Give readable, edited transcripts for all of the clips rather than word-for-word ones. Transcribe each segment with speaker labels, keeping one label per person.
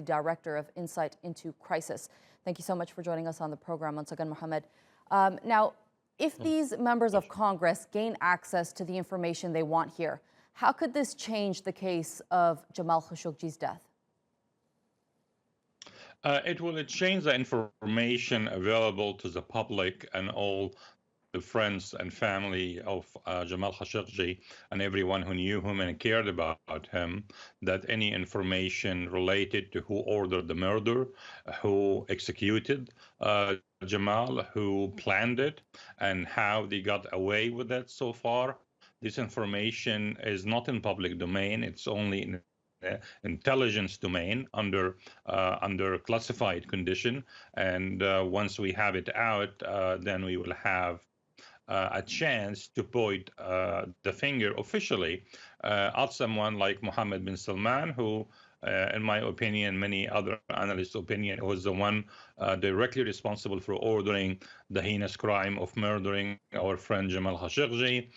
Speaker 1: the Director of Insight into Crisis. Thank you so much for joining us on the program once again, Mohamed. Now, if these members of Congress gain access to the information they want here, how could this change the case of Jamal Khashoggi's death?
Speaker 2: It will change the information available to the public and all the friends and family of Jamal Khashoggi and everyone who knew him and cared about him, that any information related to who ordered the murder, who executed Jamal, who planned it, and how they got away with it so far. This information is not in public domain. It's only in intelligence domain under classified condition. And once we have it out, then we will have a chance to point the finger officially at someone like Mohammed bin Salman, who, in my opinion, many other analysts' opinion, was the one directly responsible for ordering the heinous crime of murdering our friend Jamal Khashoggi,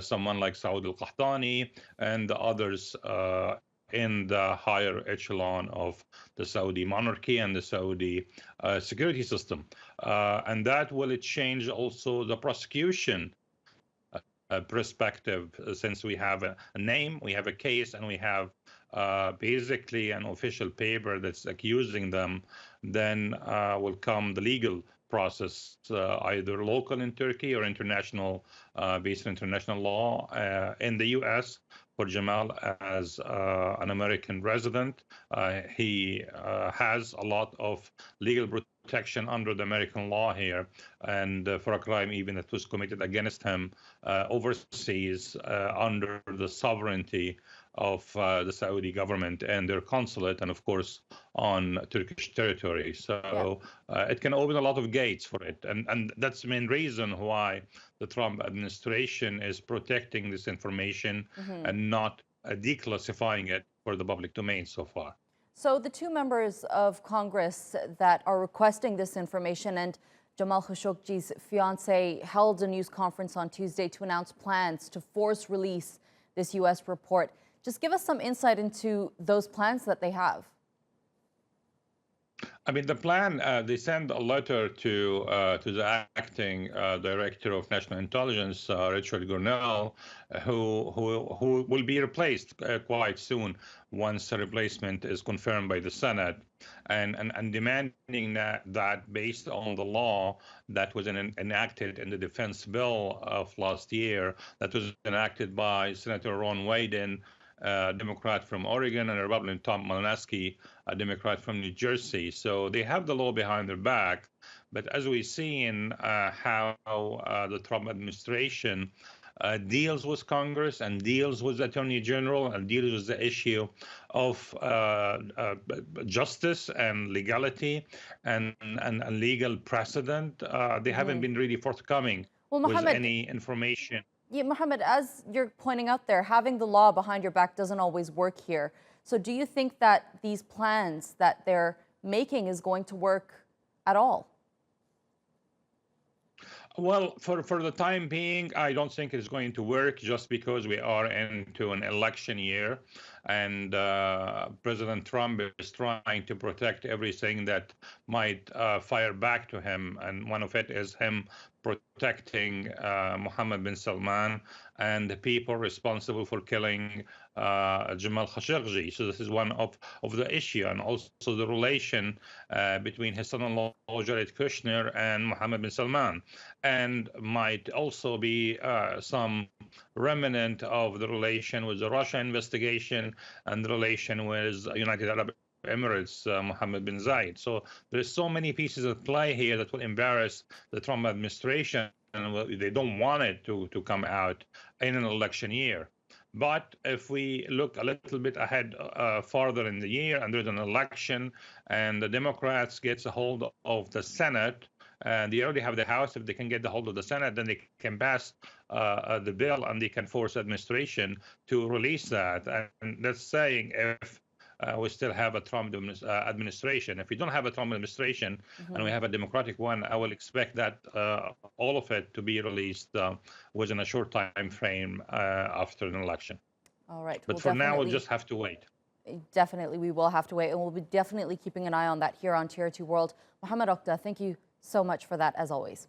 Speaker 2: someone like Saud al-Qahtani, and the others in the higher echelon of the Saudi monarchy and the Saudi security system. And that will change also the prosecution perspective, since we have a name, we have a case, and we have basically an official paper that's accusing them. Then will come the legal process, either local in Turkey or international, based on international law in the U.S. for Jamal as an American resident. He has a lot of legal protection under the American law here, and for a crime even that was committed against him overseas under the sovereignty of the Saudi government and their consulate, and of course on Turkish territory. So it can open a lot of gates for it. And that's the main reason why the Trump administration is protecting this information and not declassifying it for the public domain so far.
Speaker 1: So the two members of Congress that are requesting this information, and Jamal Khashoggi's fiance held a news conference on Tuesday to announce plans to force release this U.S. report. Just give us some insight into those plans that they have.
Speaker 2: I mean, the plan, they send a letter to the acting director of national intelligence, Richard Grenell, who will be replaced quite soon once the replacement is confirmed by the Senate, and demanding that based on the law that was enacted in the defense bill of last year, that was enacted by Senator Ron Wyden, Democrat from Oregon, and Republican Tom Malinowski, a Democrat from New Jersey. So they have the law behind their back. But as we've seen how the Trump administration deals with Congress and deals with the Attorney General and deals with the issue of justice and legality and legal precedent, they haven't been really forthcoming with any information.
Speaker 1: Yeah, Mohamed, as you're pointing out there, having the law behind your back doesn't always work here. So do you think that these plans that they're making is going to work at all?
Speaker 2: Well, for the time being, I don't think it's going to work, just because we are into an election year, and President Trump is trying to protect everything that might fire back to him. And one of it is him protecting Mohammed bin Salman and the people responsible for killing Jamal Khashoggi. So this is one of the issue, and also the relation between his son-in-law Jared Kushner and Mohammed bin Salman, and might also be some remnant of the relation with the Russia investigation and the relation with United Arab Emirates, Mohammed bin Zayed. So there's so many pieces at play here that will embarrass the Trump administration, and they don't want it to come out in an election year. But if we look a little bit ahead farther in the year, and there's an election, and the Democrats gets a hold of the Senate, and they already have the House. If they can get the hold of the Senate, then they can pass the bill, and they can force administration to release that. And that's saying if we still have a Trump administration. If we don't have a Trump administration and we have a Democratic one, I will expect that all of it to be released within a short time frame after an election.
Speaker 1: All right.
Speaker 2: But for now, we'll just have to wait.
Speaker 1: Definitely, we will have to wait, and we'll be definitely keeping an eye on that here on Tier 2 World. Mohamed Okda, thank you so much for that, as always.